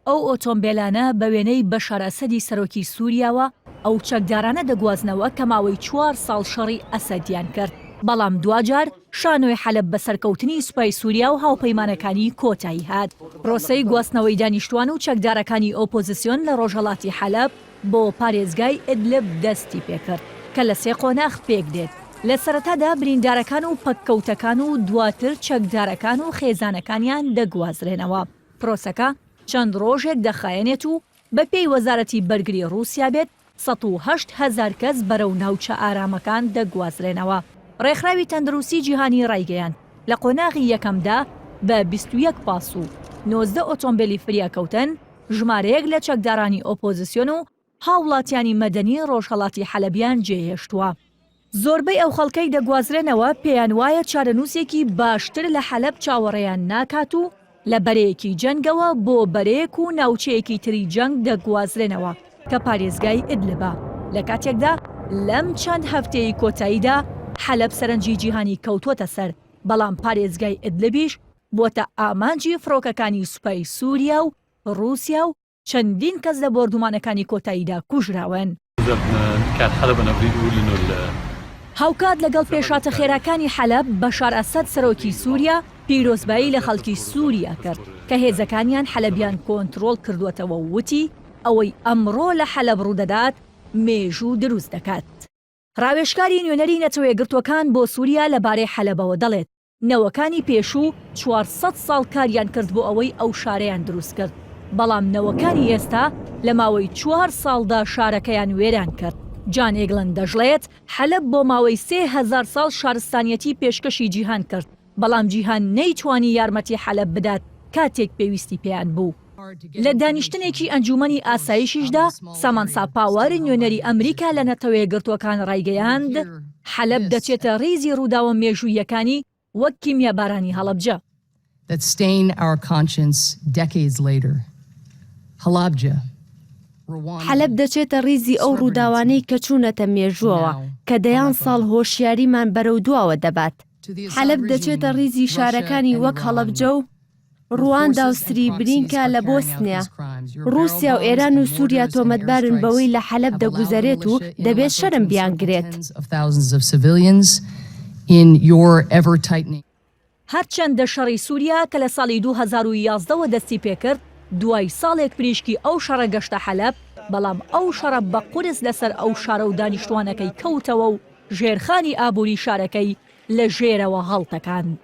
ئەو ئۆتۆمبیلانە بە وێنەی بەشار ئەسەدی سەرۆکی سووریاوە ئەو چەکدارانە دەگوازنەوە کە ماوەی 4 ساڵ شەڕی ئەسەدیان کرد. بەڵام دوجار شانۆی حەلەب بە سەرکەوتنی سوپای سووریا و هاوپەیمانەکانی کۆتایی هات. پرۆسەی گواستنەوەی دانیشتوان و چەکدارەکانی ئۆپۆزیسیۆن لە ڕۆژهەڵاتی حەلەب بۆ پارێزگای ئیدلب دەستی پێکرد کە لە 3 قۆناغ پێک دێت. لە سەرەتادا بریندارەکان و پەککەوتەکان و دواتر چەکدارەکان و خێزانەکانیان دەگوازرێنەوە. پرۆسەکە چەند ڕۆژێک دەخایەنێت و بە پێی وەزارەتی بەرگری رووسیا بێت 108,000 کەس بەرەو ناوچە ئارامەکان دەگوازرێنەوە. ڕێکخراوی تەندروستی جیهانی ڕایگەیاند لە قۆناغی یەکەمدا بە 21 پاس و 19 ئۆتۆمبیلی فریاکەوتن ژمارەیەک لە چەکدارانی ئۆپۆزیسیۆن و هاوڵاتیانی مەدەنی ڕۆژهەڵاتی حەلەبیان جێهێشتووە. زۆربەی ئەو خەڵکەی دەگوازرێنەوە پێیان وایە چارەنووسێکی باشتر لە حەلەب چاوەڕێیان ناکات و لە بەرەیەکی جەنگەوە بۆ بەرەیەک و ناوچەیەکی تری جەنگ دەگوازرێنەوە کە پارێزگای ئیدلبە. لە کاتێکدا لەم چەند هەفتەیەی کۆتاییدا حەلەب سەرنجی جیهانی کەوتووەتە سەر، بەڵام پارێزگای ئیدلبیش بۆتە ئامانجی فڕۆکەکانی سوپای سووریا و رووسیا و چەندین کەس لە بۆردومانەکانی کۆتاییدا کوژراون. هاوکات لەگەڵ پێشاتە خێراکانی حەلەب بەشار ئەسەد سەرۆکی سووریا پیرۆزبایی لە خەڵکی سووریا کرد کە هێزەکانیان حەلەبیان کۆنتڕۆڵ کردووەتەوە و وتی ئەوەی ئەمڕۆ لە حەلەب ڕوودەدات مێژوو دروست دەکات. ڕاوێژکاری نوێنەری نەتەوەیەگرتوەکان بۆ سووریا لەبارەی حەلەبەوە دەڵێت نەوەکانی پێشوو 400 ساڵ کاریان کرد بۆ ئەوەی ئەو شارەیان دروست کرد، بەڵام نەوەکانی ئێستا لە ماوەی 4 ساڵدا شارەکەیان وێران کرد. جان ئێگڵن دەژڵێت حەلەب بۆ ماوەی 3000 ساڵ شارستانیەتی پێشکەشی جیهان کرد، بەڵام جیهان نەیتوانی یارمەتی حەلەب بدات کاتێک پێویستی پێیان بوو. لە دانیشتنێکی ئەنجومەنی ئاسایشیشدا سامانسا پاوەر نوێنەری ئەمریکا لە نەتەوەیەگرتوەکان ڕایگەیاند حەلەب دەچێتە ڕیزی ڕووداوە مێژوویەکانی وەک کیمیابارانی هەڵەبجە. حەلەب دەچێتە ڕیزی ئەو ڕووداوانەی کە چوونەتە مێژووەوە کە دەیان ساڵ هۆشیاریمان بەرەو دواوە دەبات. حەلەب دەچێتە ڕیزی شارەکانی وەک هەڵەبجە و ڕواندا و سریبرینکە لە بۆسنیا. رووسیا و ئێران و سووریا تۆمەتبارن بەوەی لە حەلەب دەگوزارێت و دەبێت شەرم بیانگرێت. هەرچەندە شەڕی سووریا کە لە ساڵی 2011ەوە دەستی پێکرد دوای ساڵێک پریشکی ئەو شەڕە گەشتە حەلەب، بەڵام ئەو شەڕە بە قورس لەسەر ئەو شارە و دانیشتوانەکەی کەوتەوە و ژێرخانی ئابووری شارەکەی لە ژێرەوە هەڵتەکاند.